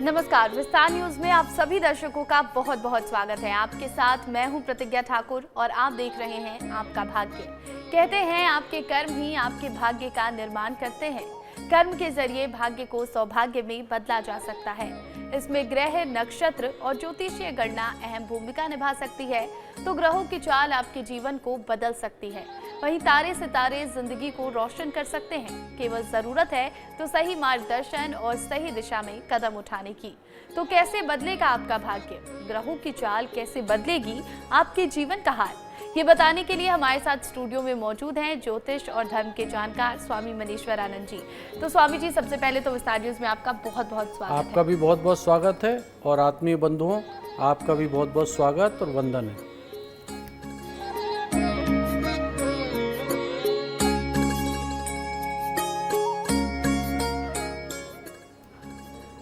नमस्कार, विस्तार न्यूज में आप सभी दर्शकों का बहुत बहुत स्वागत है। आपके साथ मैं हूं प्रतिज्ञा ठाकुर और आप देख रहे हैं आपका भाग्य। कहते हैं आपके कर्म ही आपके भाग्य का निर्माण करते हैं। कर्म के जरिए भाग्य को सौभाग्य में बदला जा सकता है। इसमें ग्रह, नक्षत्र और ज्योतिषीय गणना अहम भूमिका निभा सकती है। तो ग्रहों की चाल आपके जीवन को बदल सकती है। वहीं तारे सितारे जिंदगी को रोशन कर सकते हैं। केवल जरूरत है तो सही मार्गदर्शन और सही दिशा में कदम उठाने की। तो कैसे बदलेगा आपका भाग्य? ग्रहों की चाल कैसे बदलेगी आपके जीवन का हाल? ये बताने के लिए हमारे साथ स्टूडियो में मौजूद हैं ज्योतिष और धर्म के जानकार स्वामी मनीश्वर आनंद जी। तो स्वामी जी, सबसे पहले तो विस्तार न्यूज में आपका बहुत बहुत स्वागत है। आपका भी बहुत बहुत स्वागत है और आत्मीय बंधुओं, आपका भी बहुत बहुत स्वागत और वंदन है।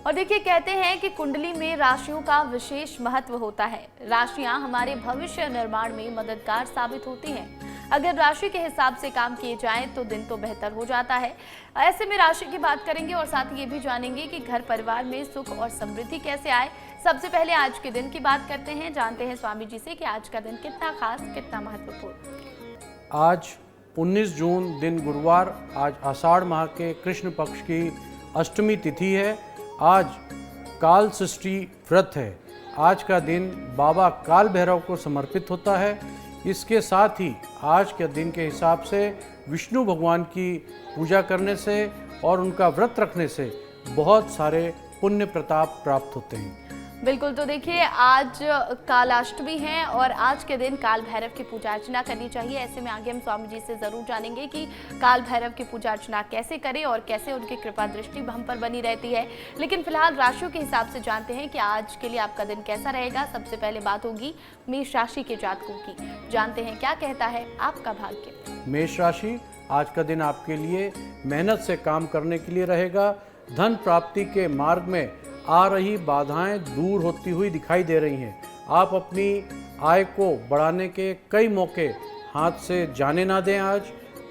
और देखिए, कहते हैं कि कुंडली में राशियों का विशेष महत्व होता है। राशियां हमारे भविष्य निर्माण में मददगार साबित होती हैं। अगर राशि के हिसाब से काम किए जाएं तो दिन तो बेहतर हो जाता है। ऐसे में राशि की बात करेंगे और साथ ही ये भी जानेंगे कि घर परिवार में सुख और समृद्धि कैसे आए। सबसे पहले आज के दिन की बात करते हैं, जानते हैं स्वामी जी से कि आज का दिन कितना खास, कितना महत्वपूर्ण। आज 19 जून दिन गुरुवार, आज आषाढ़ माह के कृष्ण पक्ष की अष्टमी तिथि है। आज काल षष्ठी व्रत है। आज का दिन बाबा काल भैरव को समर्पित होता है। इसके साथ ही आज के दिन के हिसाब से विष्णु भगवान की पूजा करने से और उनका व्रत रखने से बहुत सारे पुण्य प्रताप प्राप्त होते हैं। बिल्कुल, तो देखिए आज कालाष्टमी है और आज के दिन काल भैरव की पूजा अर्चना करनी चाहिए। ऐसे में आगे हम स्वामी जी से जरूर जानेंगे कि काल भैरव की पूजा अर्चना कैसे करें और कैसे उनकी कृपा दृष्टि हम पर बनी रहती है। लेकिन फिलहाल राशियों के हिसाब से जानते हैं कि आज के लिए आपका दिन कैसा रहेगा। सबसे पहले बात होगी मेष राशि के जातकों की। जानते हैं क्या कहता है आपका भाग्य। मेष राशि, आज का दिन आपके लिए मेहनत से काम करने के लिए रहेगा। धन प्राप्ति के मार्ग में आ रही बाधाएं दूर होती हुई दिखाई दे रही हैं। आप अपनी आय को बढ़ाने के कई मौके हाथ से जाने ना दें। आज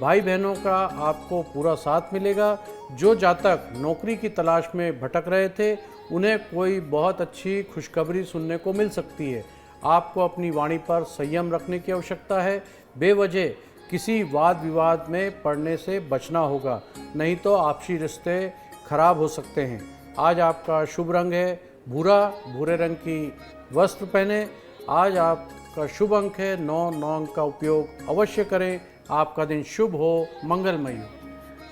भाई बहनों का आपको पूरा साथ मिलेगा। जो जातक नौकरी की तलाश में भटक रहे थे, उन्हें कोई बहुत अच्छी खुशखबरी सुनने को मिल सकती है। आपको अपनी वाणी पर संयम रखने की आवश्यकता है। बेवजह किसी वाद विवाद में पड़ने से बचना होगा, नहीं तो आपसी रिश्ते खराब हो सकते हैं। आज आपका शुभ रंग है भूरा। भूरे रंग की वस्त्र पहने। आज आपका शुभ अंक है 9। 9 अंक का उपयोग अवश्य करें। आपका दिन शुभ हो, मंगलमय हो।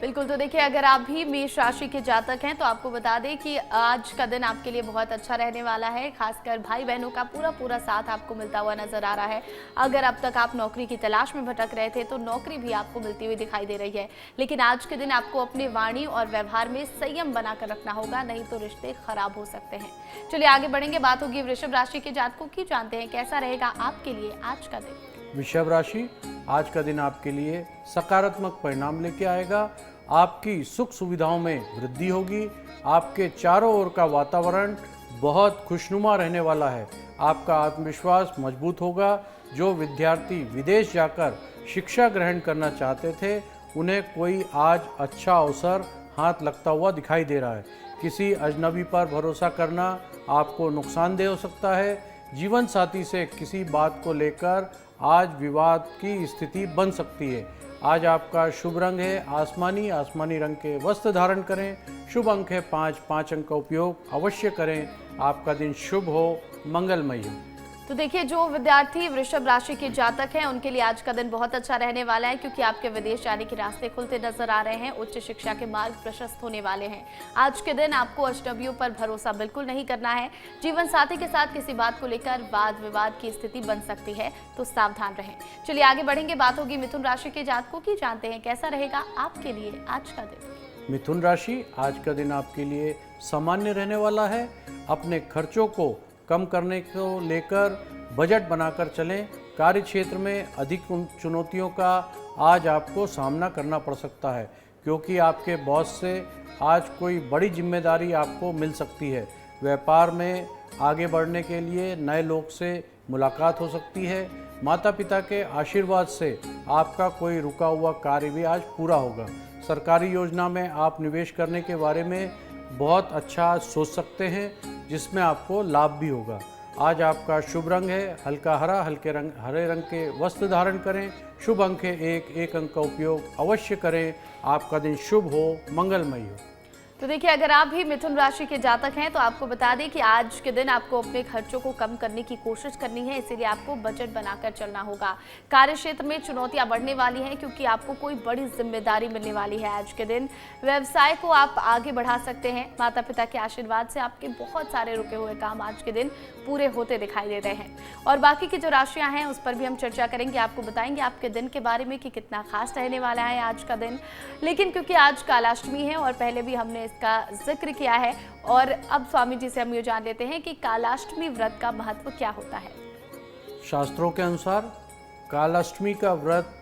बिल्कुल, तो देखिए अगर आप भी मेष राशि के जातक हैं तो आपको बता दें कि आज का दिन आपके लिए बहुत अच्छा रहने वाला है। खासकर भाई बहनों का पूरा साथ आपको मिलता हुआ नजर आ रहा है। अगर अब तक आप नौकरी की तलाश में भटक रहे थे तो नौकरी भी आपको मिलती हुई दिखाई दे रही है। लेकिन आज के दिन आपको अपनी वाणी और व्यवहार में संयम बनाकर रखना होगा, नहीं तो रिश्ते खराब हो सकते हैं। चलिए आगे बढ़ेंगे, बात होगी वृषभ राशि के जातकों की। जानते हैं कैसा रहेगा आपके लिए आज का दिन। वृषभ राशि, आज का दिन आपके लिए सकारात्मक परिणाम लेके आएगा। आपकी सुख सुविधाओं में वृद्धि होगी। आपके चारों ओर का वातावरण बहुत खुशनुमा रहने वाला है। आपका आत्मविश्वास मजबूत होगा। जो विद्यार्थी विदेश जाकर शिक्षा ग्रहण करना चाहते थे, उन्हें कोई आज अच्छा अवसर हाथ लगता हुआ दिखाई दे रहा है। किसी अजनबी पर भरोसा करना आपको नुकसानदेह हो सकता है। जीवन साथी से किसी बात को लेकर आज विवाद की स्थिति बन सकती है। आज आपका शुभ रंग है आसमानी। आसमानी रंग के वस्त्र धारण करें। शुभ अंक है 5। 5 अंक का उपयोग अवश्य करें। आपका दिन शुभ हो, मंगलमय हो। तो देखिए, जो विद्यार्थी वृषभ राशि के जातक हैं उनके लिए आज का दिन बहुत अच्छा रहने वाला है, क्योंकि आपके विदेश जाने के रास्ते खुलते नजर आ रहे हैं। उच्च शिक्षा के मार्ग प्रशस्त होने वाले हैं। आज के दिन आपको अजनबियों पर भरोसा बिल्कुल नहीं करना है। जीवन साथी के साथ किसी बात को लेकर वाद विवाद की स्थिति बन सकती है, तो सावधान रहें। चलिए आगे बढ़ेंगे, बात होगी मिथुन राशि के जातकों की। जानते हैं कैसा रहेगा आपके लिए आज का दिन। मिथुन राशि, आज का दिन आपके लिए सामान्य रहने वाला है। अपने खर्चों को कम करने को लेकर बजट बनाकर चलें। कार्य क्षेत्र में अधिक चुनौतियों का आज आपको सामना करना पड़ सकता है, क्योंकि आपके बॉस से आज कोई बड़ी जिम्मेदारी आपको मिल सकती है। व्यापार में आगे बढ़ने के लिए नए लोग से मुलाकात हो सकती है। माता पिता के आशीर्वाद से आपका कोई रुका हुआ कार्य भी आज पूरा होगा। सरकारी योजना में आप निवेश करने के बारे में बहुत अच्छा सोच सकते हैं जिसमें आपको लाभ भी होगा। आज आपका शुभ रंग है हल्का हरा, हरे रंग के वस्त्र धारण करें। शुभ अंक है 1 अंक का उपयोग अवश्य करें। आपका दिन शुभ हो, मंगलमय हो। तो देखिए, अगर आप भी मिथुन राशि के जातक हैं तो आपको बता दें कि आज के दिन आपको अपने खर्चों को कम करने की कोशिश करनी है, इसीलिए आपको बजट बनाकर चलना होगा। कार्य क्षेत्र में चुनौतियां बढ़ने वाली हैं क्योंकि आपको कोई बड़ी जिम्मेदारी मिलने वाली है आज के दिन। व्यवसाय को आप आगे बढ़ा सकते हैं। माता पिता के आशीर्वाद से आपके बहुत सारे रुके हुए काम आज के दिन पूरे होते दिखाई दे रहे हैं। और बाकी की जो राशियां हैं उस पर भी हम चर्चा करेंगे, आपको बताएंगे आपके दिन के बारे में कि कितना खास रहने वाला है आज का दिन। लेकिन क्योंकि आज कालाष्टमी है और पहले भी हमने इसका जिक्र किया है, और अब स्वामी जी से हम ये जान लेते हैं कि कालाष्टमी व्रत का महत्व क्या होता है। शास्त्रों के अनुसार कालाष्टमी का व्रत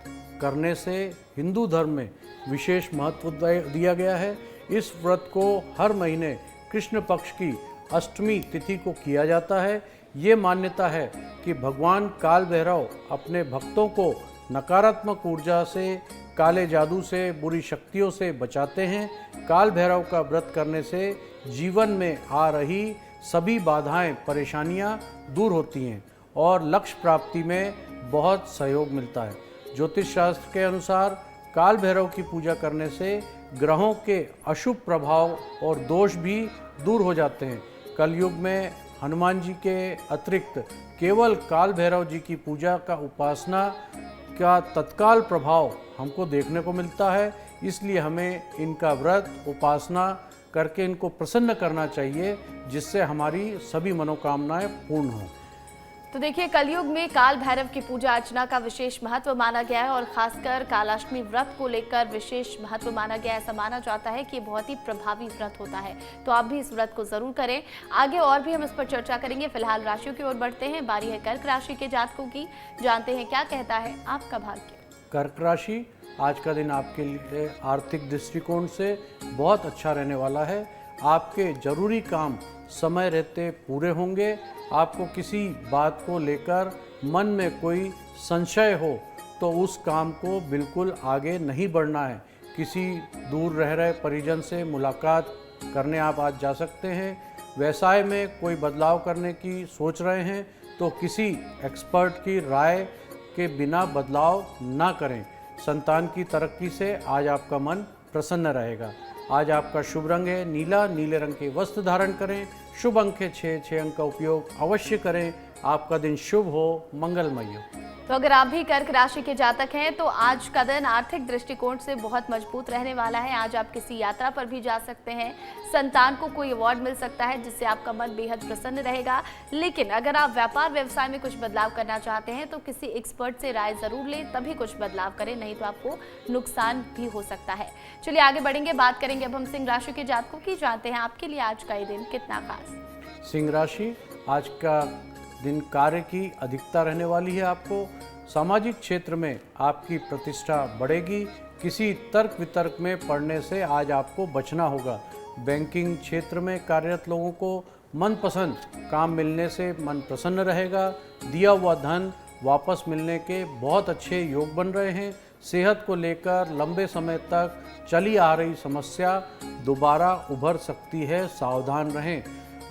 करने से हिंदू धर्म में विशेष महत्व दिया गया है। इस व्रत को हर महीने कृष्ण पक्ष की अष्टमी तिथि को किया जाता है। ये मान्यता है कि भगवान काल भैरव अपने भक्तों को नकारात्मक ऊर्जा से, काले जादू से, बुरी शक्तियों से बचाते हैं। काल भैरव का व्रत करने से जीवन में आ रही सभी बाधाएं, परेशानियां दूर होती हैं और लक्ष्य प्राप्ति में बहुत सहयोग मिलता है। ज्योतिष शास्त्र के अनुसार काल भैरव की पूजा करने से ग्रहों के अशुभ प्रभाव और दोष भी दूर हो जाते हैं। कलयुग में हनुमान जी के अतिरिक्त केवल काल भैरव जी की पूजा का उपासना का तत्काल प्रभाव हमको देखने को मिलता है। इसलिए हमें इनका व्रत उपासना करके इनको प्रसन्न करना चाहिए, जिससे हमारी सभी मनोकामनाएं पूर्ण हों। तो देखिए, कलयुग में काल भैरव की पूजा अर्चना का विशेष महत्व माना गया है और खासकर कालाष्टमी व्रत को लेकर विशेष महत्व माना गया है। ऐसा माना जाता है कि बहुत ही प्रभावी व्रत होता है, तो आप भी इस व्रत को जरूर करें। आगे और भी हम इस पर चर्चा करेंगे। फिलहाल राशियों की ओर बढ़ते हैं। बारी है कर्क राशि के जातकों की। जानते हैं क्या कहता है आपका भाग्य। कर्क राशि, आज का दिन आपके लिए आर्थिक दृष्टिकोण से बहुत अच्छा रहने वाला है। आपके जरूरी काम समय रहते पूरे होंगे। आपको किसी बात को लेकर मन में कोई संशय हो तो उस काम को बिल्कुल आगे नहीं बढ़ना है। किसी दूर रह रहे परिजन से मुलाकात करने आप आज जा सकते हैं। व्यवसाय में कोई बदलाव करने की सोच रहे हैं तो किसी एक्सपर्ट की राय के बिना बदलाव ना करें। संतान की तरक्की से आज आपका मन प्रसन्न रहेगा। आज आपका शुभ रंग है नीला, नीले रंग के वस्त्र धारण करें। शुभ अंक है 6 अंक का उपयोग अवश्य करें। आपका दिन शुभ हो, मंगलमय हो। तो अगर आप भी कर्क राशि के जातक हैं तो आज का दिन आर्थिक दृष्टिकोण से बहुत मजबूत रहने वाला है। आज आप किसी यात्रा पर भी जा सकते हैं। संतान को कोई अवार्ड मिल सकता है जिससे आपका मन बेहद प्रसन्न रहेगा। लेकिन अगर आप व्यापार व्यवसाय में कुछ बदलाव करना चाहते हैं तो किसी एक्सपर्ट से राय जरूर लें, तभी कुछ बदलाव करें, नहीं तो आपको नुकसान भी हो सकता है। चलिए आगे बढ़ेंगे, बात करेंगे अब हम सिंह राशि के जातकों की। जानते हैं आपके लिए आज का ये दिन कितना खास। सिंह राशि, आज का दिन कार्य की अधिकता रहने वाली है। आपको सामाजिक क्षेत्र में आपकी प्रतिष्ठा बढ़ेगी। किसी तर्क वितर्क में पड़ने से आज आपको बचना होगा। बैंकिंग क्षेत्र में कार्यरत लोगों को मनपसंद काम मिलने से मन प्रसन्न रहेगा। दिया हुआ धन वापस मिलने के बहुत अच्छे योग बन रहे हैं। सेहत को लेकर लंबे समय तक चली आ रही समस्या दोबारा उभर सकती है, सावधान रहें।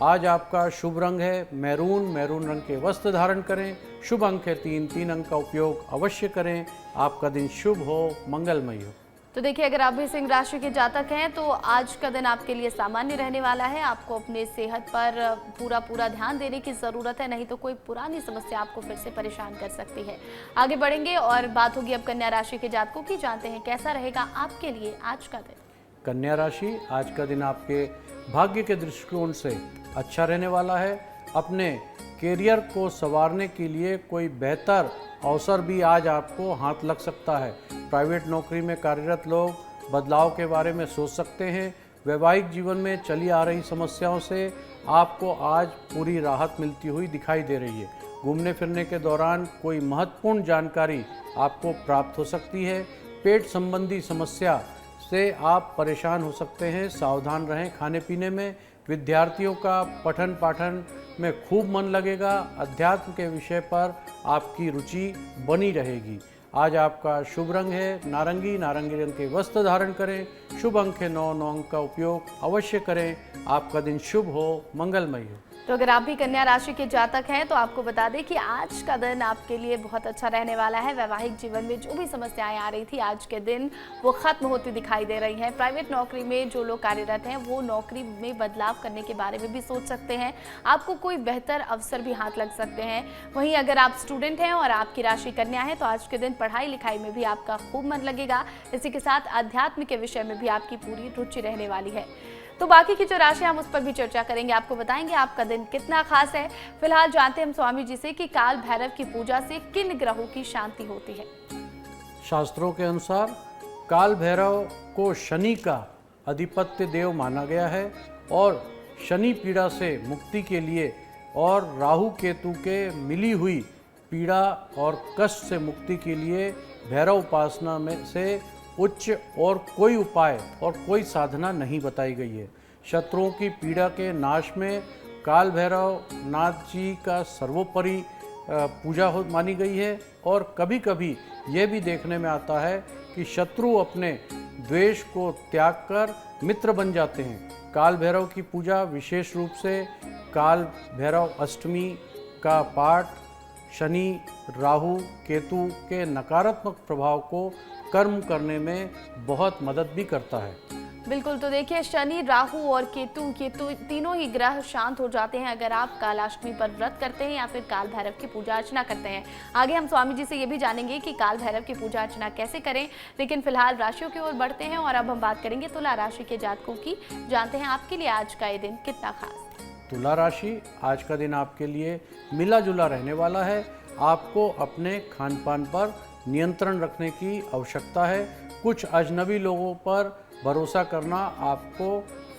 आज आपका शुभ रंग है मैरून, मैरून रंग के वस्त्र धारण करें। शुभ अंक है 3 अंक का उपयोग अवश्य करें। आपका दिन शुभ हो, मंगलमय हो। तो देखिए, अगर आप भी सिंह राशि के जातक हैं तो आज का दिन आपके लिए सामान्य रहने वाला है। आपको अपने सेहत पर पूरा ध्यान देने की ज़रूरत है, नहीं तो कोई पुरानी समस्या आपको फिर से परेशान कर सकती है। आगे बढ़ेंगे और बात होगी अब कन्या राशि के जातकों की। जानते हैं कैसा रहेगा आपके लिए आज का दिन। कन्या राशि, आज का दिन आपके भाग्य के दृष्टिकोण से अच्छा रहने वाला है। अपने कैरियर को संवारने के लिए कोई बेहतर अवसर भी आज आपको हाथ लग सकता है। प्राइवेट नौकरी में कार्यरत लोग बदलाव के बारे में सोच सकते हैं। वैवाहिक जीवन में चली आ रही समस्याओं से आपको आज पूरी राहत मिलती हुई दिखाई दे रही है। घूमने फिरने के दौरान कोई महत्वपूर्ण जानकारी आपको प्राप्त हो सकती है। पेट संबंधी समस्या से आप परेशान हो सकते हैं, सावधान रहें। खाने पीने में विद्यार्थियों का पठन पाठन में खूब मन लगेगा। अध्यात्म के विषय पर आपकी रुचि बनी रहेगी। आज आपका शुभ रंग है नारंगी, नारंगी रंग के वस्त्र धारण करें। शुभ अंक है 9 अंक का उपयोग अवश्य करें। आपका दिन शुभ हो, मंगलमय हो। तो अगर आप भी कन्या राशि के जातक हैं तो आपको बता दें कि आज का दिन आपके लिए बहुत अच्छा रहने वाला है। वैवाहिक जीवन में जो भी समस्याएं आ रही थी आज के दिन वो खत्म होती दिखाई दे रही हैं। प्राइवेट नौकरी में जो लोग कार्यरत हैं वो नौकरी में बदलाव करने के बारे में भी सोच सकते हैं। आपको कोई बेहतर अवसर भी हाथ लग सकते हैं। वहीं अगर आप स्टूडेंट हैं और आपकी राशि कन्या है तो आज के दिन पढ़ाई लिखाई में भी आपका खूब मन लगेगा। इसी के साथ अध्यात्म के विषय में भी आपकी पूरी रुचि रहने वाली है। तो बाकी की जो राशि हम उस पर भी चर्चा करेंगे, आपको बताएंगे आपका दिन कितना खास है। फिलहाल जानते हैं हम स्वामी जी से कि काल भैरव की पूजा से किन ग्रहों की शांति होती है। शास्त्रों के अनुसार काल भैरव को शनि का अधिपत्य देव माना गया है और शनि पीड़ा से मुक्ति के लिए और राहु केतु के मिली हुई पीड़ा और कष्ट से मुक्ति के लिए भैरव उपासना में से उच्च और कोई उपाय और कोई साधना नहीं बताई गई है। शत्रुओं की पीड़ा के नाश में काल भैरव नाथ जी का सर्वोपरि पूजा हो मानी गई है। और कभी कभी यह भी देखने में आता है कि शत्रु अपने द्वेष को त्याग कर मित्र बन जाते हैं। काल भैरव की पूजा विशेष रूप से काल भैरव अष्टमी का पाठ शनि राहु केतु के नकारात्मक प्रभाव को कर्म करने में बहुत मदद भी करता है। बिल्कुल, तो देखिए शनि राहु और केतु तीनों ही ग्रह शांत हो जाते हैं अगर आप कालाष्टमी पर व्रत करते हैं या फिर काल भैरव की पूजा अर्चना करते हैं। आगे हम स्वामी जी से ये भी जानेंगे कि काल भैरव की पूजा अर्चना कैसे करें, लेकिन फिलहाल राशियों की ओर बढ़ते हैं और अब हम बात करेंगे तुला राशि के जातकों की। जानते हैं आपके लिए आज का ये दिन कितना खास। तुला राशि, आज का दिन आपके लिए मिला जुला रहने वाला है। आपको अपने खान पान पर नियंत्रण रखने की आवश्यकता है। कुछ अजनबी लोगों पर भरोसा करना आपको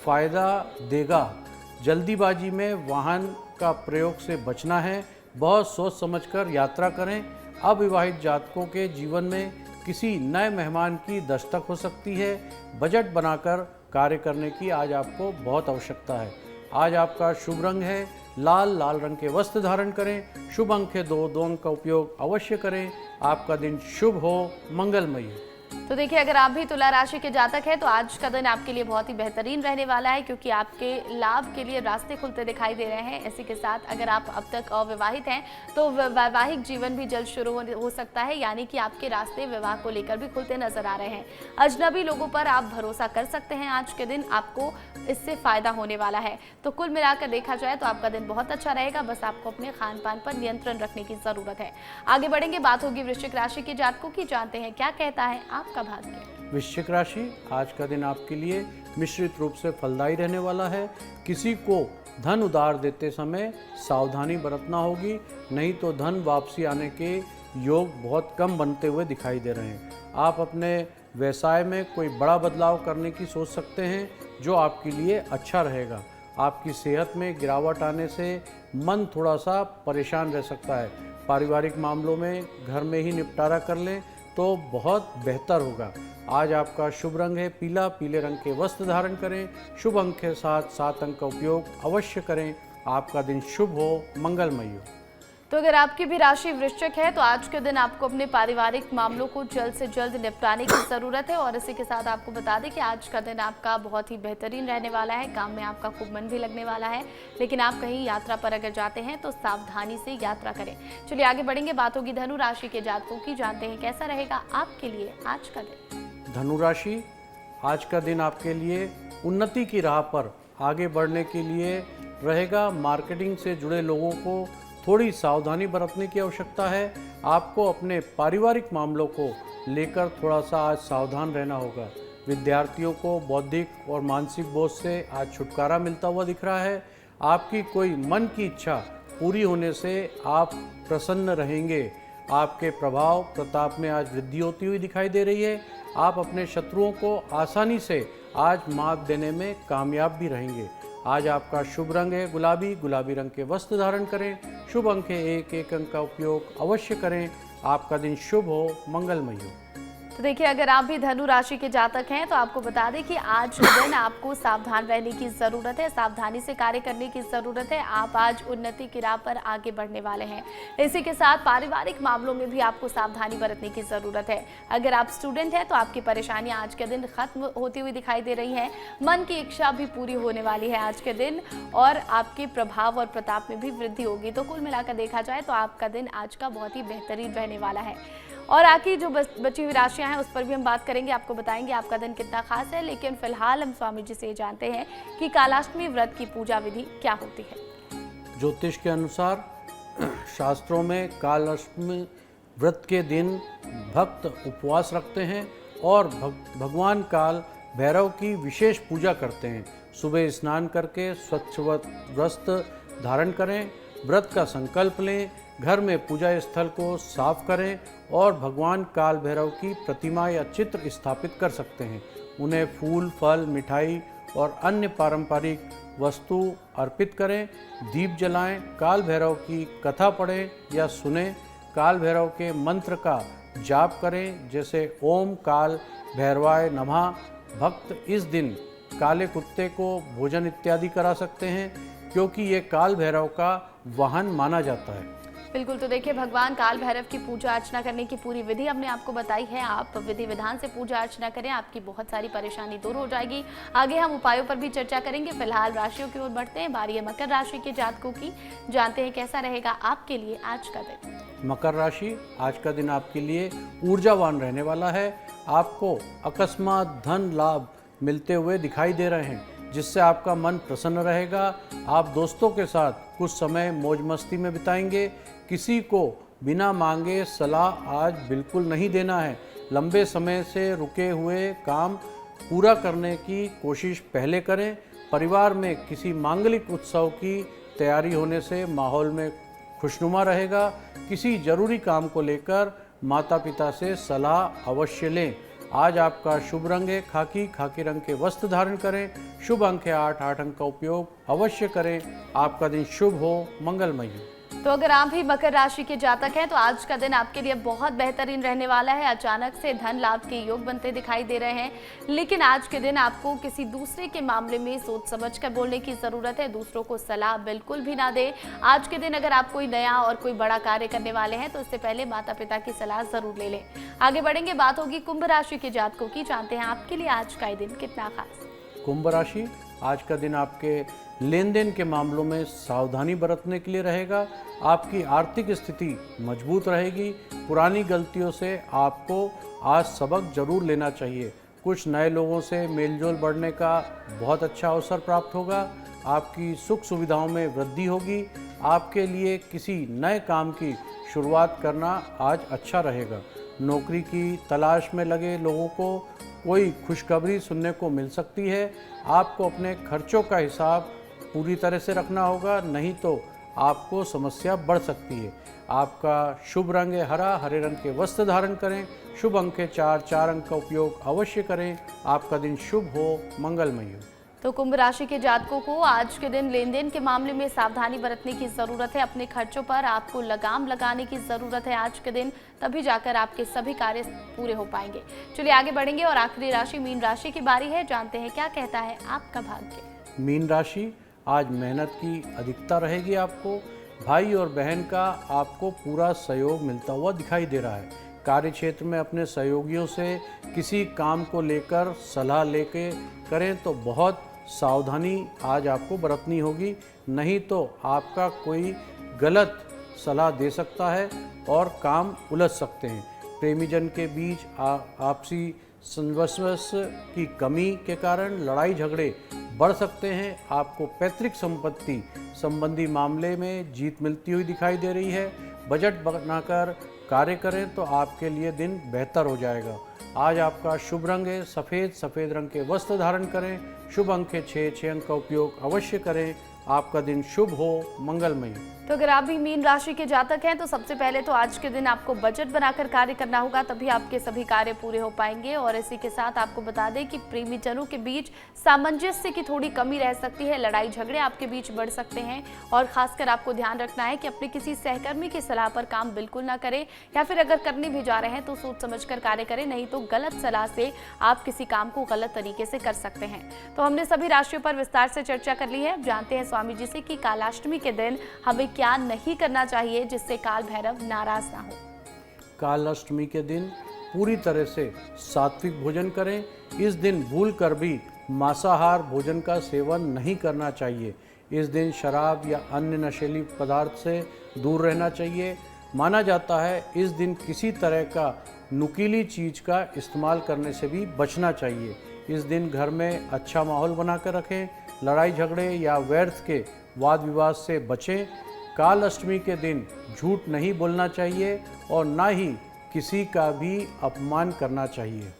फ़ायदा देगा। जल्दीबाजी में वाहन का प्रयोग से बचना है। बहुत सोच समझकर यात्रा करें। अविवाहित जातकों के जीवन में किसी नए मेहमान की दस्तक हो सकती है। बजट बनाकर कार्य करने की आज आपको बहुत आवश्यकता है। आज आपका शुभ रंग है लाल रंग के वस्त्र धारण करें। शुभ अंक है 2 अंक का उपयोग अवश्य करें। आपका दिन शुभ हो, मंगलमय हो। तो देखिए अगर आप भी तुला राशि के जातक हैं तो आज का दिन आपके लिए बहुत ही बेहतरीन रहने वाला है, क्योंकि आपके लाभ के लिए रास्ते खुलते दिखाई दे रहे हैं। इसी के साथ अगर आप अब तक अविवाहित हैं तो वैवाहिक जीवन भी जल्द शुरू हो सकता है, यानी कि आपके रास्ते विवाह को लेकर भी खुलते नजर आ रहे हैं। अजनबी लोगों पर आप भरोसा कर सकते हैं। आज के दिन आपको इससे फायदा होने वाला है। तो कुल मिलाकर देखा जाए तो आपका दिन बहुत अच्छा रहेगा। बस आपको अपने खान पान पर नियंत्रण रखने की जरूरत है। आगे बढ़ेंगे, बात होगी वृश्चिक राशि के जातकों की। जानते हैं क्या कहता है आपका भाग्य। वृश्चिक राशि, आज का दिन आपके लिए मिश्रित रूप से फलदायी रहने वाला है। किसी को धन उधार देते समय सावधानी बरतना होगी, नहीं तो धन वापसी आने के योग बहुत कम बनते हुए दिखाई दे रहे हैं। आप अपने व्यवसाय में कोई बड़ा बदलाव करने की सोच सकते हैं जो आपके लिए अच्छा रहेगा। आपकी सेहत में गिरावट आने से मन थोड़ा सा परेशान रह सकता है। पारिवारिक मामलों में घर में ही निपटारा कर लें तो बहुत बेहतर होगा। आज आपका शुभ रंग है पीले रंग के वस्त्र धारण करें। शुभ अंक के साथ 7 अंक का उपयोग अवश्य करें। आपका दिन शुभ हो, मंगलमय हो। तो अगर आपकी भी राशि वृश्चिक है तो आज के दिन आपको अपने पारिवारिक मामलों को जल्द से जल्द निपटाने की ज़रूरत है। और इसी के साथ आपको बता दें कि आज का दिन आपका बहुत ही बेहतरीन रहने वाला है। काम में आपका खूब मन भी लगने वाला है, लेकिन आप कहीं यात्रा पर अगर जाते हैं तो सावधानी से यात्रा करें। चलिए आगे बढ़ेंगे, बात होगी धनु राशि के जातकों की। जानते हैं कैसा रहेगा आपके लिए आज का दिन। धनु राशि, आज का दिन आपके लिए उन्नति की राह पर आगे बढ़ने के लिए रहेगा। मार्केटिंग से जुड़े लोगों को थोड़ी सावधानी बरतने की आवश्यकता है। आपको अपने पारिवारिक मामलों को लेकर थोड़ा सा आज सावधान रहना होगा। विद्यार्थियों को बौद्धिक और मानसिक बोझ से आज छुटकारा मिलता हुआ दिख रहा है। आपकी कोई मन की इच्छा पूरी होने से आप प्रसन्न रहेंगे। आपके प्रभाव प्रताप में आज वृद्धि होती हुई दिखाई दे रही है। आप अपने शत्रुओं को आसानी से आज मात देने में कामयाब भी रहेंगे। आज आपका शुभ रंग है गुलाबी रंग के वस्त्र धारण करें। शुभ अंक है 1 अंक का उपयोग अवश्य करें। आपका दिन शुभ हो, मंगलमय हो। तो देखिए, अगर आप भी धनु राशि के जातक हैं तो आपको बता दें कि आज के दिन आपको सावधान रहने की ज़रूरत है, सावधानी से कार्य करने की ज़रूरत है। आप आज उन्नति की राह पर आगे बढ़ने वाले हैं। इसी के साथ पारिवारिक मामलों में भी आपको सावधानी बरतने की ज़रूरत है। अगर आप स्टूडेंट हैं तो आपकी परेशानियां आज के दिन खत्म होती हुई दिखाई दे रही हैं। मन की इच्छा भी पूरी होने वाली है आज के दिन, और आपके प्रभाव और प्रताप में भी वृद्धि होगी। तो कुल मिलाकर देखा जाए तो आपका दिन आज का बहुत ही बेहतरीन रहने वाला है। और आखिर जो बची हुई राशियां हैं उस पर भी हम बात करेंगे, आपको बताएंगे आपका दिन कितना खास है। लेकिन फिलहाल हम स्वामी जी से ये जानते हैं कि कालाष्टमी व्रत की पूजा विधि क्या होती है। ज्योतिष के अनुसार शास्त्रों में कालाष्टमी व्रत के दिन भक्त उपवास रखते हैं और भगवान काल भैरव की विशेष पूजा करते हैं। सुबह स्नान करके स्वच्छ वस्त्र धारण करें, व्रत का संकल्प लें, घर में पूजा स्थल को साफ करें और भगवान काल भैरव की प्रतिमा या चित्र स्थापित कर सकते हैं। उन्हें फूल, फल, मिठाई और अन्य पारंपरिक वस्तु अर्पित करें। दीप जलाएं, काल भैरव की कथा पढ़ें या सुने, काल भैरव के मंत्र का जाप करें, जैसे ओम काल भैरवाय नमः। भक्त इस दिन काले कुत्ते को भोजन इत्यादि करा सकते हैं, क्योंकि ये काल भैरव का वाहन माना जाता है। बिल्कुल, तो देखिए, भगवान काल भैरव की पूजा अर्चना करने की पूरी विधि हमने आपको बताई है। आप विधि विधान से पूजा अर्चना करें, आपकी बहुत सारी परेशानी दूर हो जाएगी। आगे हम उपायों पर भी चर्चा करेंगे। फिलहाल राशियों की ओर बढ़ते हैं। बारी है मकर राशि के जातकों की, जानते हैं कैसा रहेगा आपके लिए आज का दिन। मकर राशि, आज का दिन आपके लिए ऊर्जावान रहने वाला है। आपको अकस्मात धन लाभ मिलते हुए दिखाई दे रहे हैं, जिससे आपका मन प्रसन्न रहेगा। आप दोस्तों के साथ कुछ समय मौज मस्ती में बिताएंगे। किसी को बिना मांगे सलाह आज बिल्कुल नहीं देना है। लंबे समय से रुके हुए काम पूरा करने की कोशिश पहले करें। परिवार में किसी मांगलिक उत्सव की तैयारी होने से माहौल में खुशनुमा रहेगा। किसी जरूरी काम को लेकर माता पिता से सलाह अवश्य लें। आज आपका शुभ रंग है खाकी, खाकी रंग के वस्त्र धारण करें। शुभ अंक है 8, 8 अंक का उपयोग अवश्य करें। आपका दिन शुभ हो, मंगलमय हो। तो अगर आप भी मकर राशि के जातक हैं तो आज का दिन आपके लिए बहुत बेहतरीन रहने वाला है। अचानक से धन लाभ के योग बनते दिखाई दे रहे हैं, लेकिन आज के दिन आपको किसी दूसरे के मामले में सोच समझ कर बोलने की जरूरत है। दूसरों को सलाह बिल्कुल भी ना दें। आज के दिन अगर आप कोई नया और कोई बड़ा कार्य करने वाले हैं तो उससे पहले माता पिता की सलाह जरूर ले लें। आगे बढ़ेंगे, बात होगी कुंभ राशि के जातकों की, जानते हैं आपके लिए आज का दिन कितना खास। कुंभ राशि, आज का दिन आपके लेन देन के मामलों में सावधानी बरतने के लिए रहेगा। आपकी आर्थिक स्थिति मजबूत रहेगी। पुरानी गलतियों से आपको आज सबक जरूर लेना चाहिए। कुछ नए लोगों से मेलजोल बढ़ने का बहुत अच्छा अवसर प्राप्त होगा। आपकी सुख सुविधाओं में वृद्धि होगी। आपके लिए किसी नए काम की शुरुआत करना आज अच्छा रहेगा। नौकरी की तलाश में लगे लोगों को कोई खुशखबरी सुनने को मिल सकती है। आपको अपने खर्चों का हिसाब पूरी तरह से रखना होगा, नहीं तो आपको समस्या बढ़ सकती है। आपका शुभ रंग है हरा, हरे रंग के वस्त्र धारण करें। शुभ अंक है 4, 4 अंक का उपयोग अवश्य करें। आपका दिन शुभ हो, मंगलमय हो। तो कुंभ राशि के जातकों को आज के दिन लेन देन के मामले में सावधानी बरतने की जरूरत है। अपने खर्चों पर आपको लगाम लगाने की जरूरत है आज के दिन, तभी जाकर आपके सभी कार्य पूरे हो पाएंगे। चलिए आगे बढ़ेंगे और आखिरी राशि मीन राशि की बारी है, जानते हैं क्या कहता है आपका भाग्य। मीन राशि, आज मेहनत की अधिकता रहेगी। आपको भाई और बहन का आपको पूरा सहयोग मिलता हुआ दिखाई दे रहा है। कार्य क्षेत्र में अपने सहयोगियों से किसी काम को लेकर सलाह लेके करें तो बहुत सावधानी आज आपको बरतनी होगी, नहीं तो आपका कोई गलत सलाह दे सकता है और काम उलझ सकते हैं। प्रेमीजन के बीच आपसी संवस्वस की कमी के कारण लड़ाई झगड़े बढ़ सकते हैं। आपको पैतृक संपत्ति संबंधी मामले में जीत मिलती हुई दिखाई दे रही है। बजट बनाकर कार्य करें तो आपके लिए दिन बेहतर हो जाएगा। आज आपका शुभ रंग है सफ़ेद, सफ़ेद रंग के वस्त्र धारण करें। शुभ अंक है 6, 6 अंक का उपयोग अवश्य करें। आपका दिन शुभ हो, मंगलमय। तो अगर आप भी मीन राशि के जातक हैं तो सबसे पहले तो आज के दिन आपको बजट बनाकर कार्य करना होगा, तभी आपके सभी कार्य पूरे हो पाएंगे। और इसी के साथ आपको बता दें कि प्रेमी जनों के बीच सामंजस्य की थोड़ी कमी रह सकती है, लड़ाई झगड़े आपके बीच बढ़ सकते हैं। और खासकर आपको ध्यान रखना है कि अपने किसी सहकर्मी की सलाह पर काम बिल्कुल ना करें, या फिर अगर करने भी जा रहे हैं तो सोच समझ कर कार्य करें, नहीं तो गलत सलाह से आप किसी काम को गलत तरीके से कर सकते हैं। तो हमने सभी राशियों पर विस्तार से चर्चा कर ली है। जानते हैं स्वामी जी से कि कालाष्टमी के दिन हमें क्या नहीं करना चाहिए जिससे काल भैरव नाराज ना हो। काल अष्टमी के दिन पूरी तरह से सात्विक भोजन करें। इस दिन भूल कर भी मांसाहार भोजन का सेवन नहीं करना चाहिए। इस दिन शराब या अन्य नशीली पदार्थ से दूर रहना चाहिए। माना जाता है इस दिन किसी तरह का नुकीली चीज का इस्तेमाल करने से भी बचना चाहिए। इस दिन घर में अच्छा माहौल बनाकर रखें। लड़ाई झगड़े या व्यर्थ के वाद विवाद से बचें। काल अष्टमी के दिन झूठ नहीं बोलना चाहिए और ना ही किसी का भी अपमान करना चाहिए।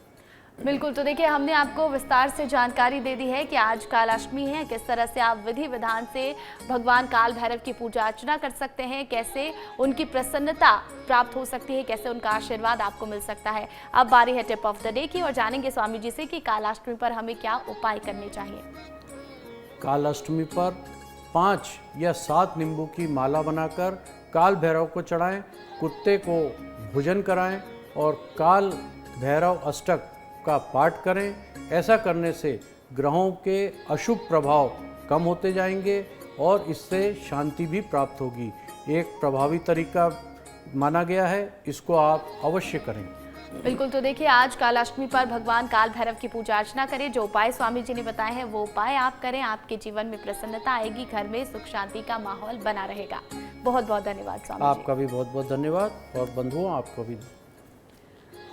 बिल्कुल, तो देखिए हमने आपको विस्तार से जानकारी दे दी है कि आज कालाष्टमी है, किस तरह से आप विधि विधान से भगवान काल भैरव की पूजा अर्चना कर सकते हैं, कैसे उनकी प्रसन्नता प्राप्त हो सकती है, कैसे उनका आशीर्वाद आपको मिल सकता है। अब बारी है टिप ऑफ द डे की और जानेंगे स्वामी जी से कि कालाष्टमी पर हमें क्या उपाय करने चाहिए। कालाष्टमी पर 5 या 7 नींबू की माला बनाकर काल भैरव को चढ़ाएं, कुत्ते को भोजन कराएं और काल भैरव अष्टक का पाठ करें। ऐसा करने से ग्रहों के अशुभ प्रभाव कम होते जाएंगे और इससे शांति भी प्राप्त होगी। एक प्रभावी तरीका माना गया है, इसको आप अवश्य करें। बिल्कुल, तो देखिए आज कालाष्टमी पर भगवान काल भैरव की पूजा अर्चना करें। जो उपाय स्वामी जी ने बताए हैं वो उपाय आप करें, आपके जीवन में प्रसन्नता आएगी, घर में सुख शांति का माहौल बना रहेगा। बहुत बहुत धन्यवाद स्वामी जी। आपका भी बहुत बहुत धन्यवाद और बंधुओं आपको भी।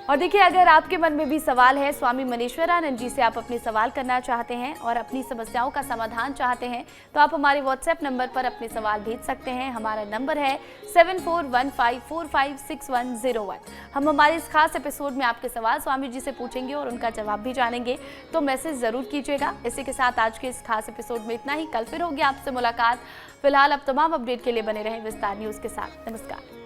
और देखिए अगर आपके मन में भी सवाल है, स्वामी मनीश्वरानंद जी से आप अपने सवाल करना चाहते हैं और अपनी समस्याओं का समाधान चाहते हैं तो आप हमारे व्हाट्सएप नंबर पर अपने सवाल भेज सकते हैं। हमारा नंबर है 7415456101। हम हमारे इस खास एपिसोड में आपके सवाल स्वामी जी से पूछेंगे और उनका जवाब भी जानेंगे, तो मैसेज जरूर कीजिएगा। इसी के साथ आज के इस खास एपिसोड में इतना ही। कल फिर होगी आपसे मुलाकात। फिलहाल अब तमाम अपडेट के लिए बने रहें विस्तार न्यूज के साथ। नमस्कार।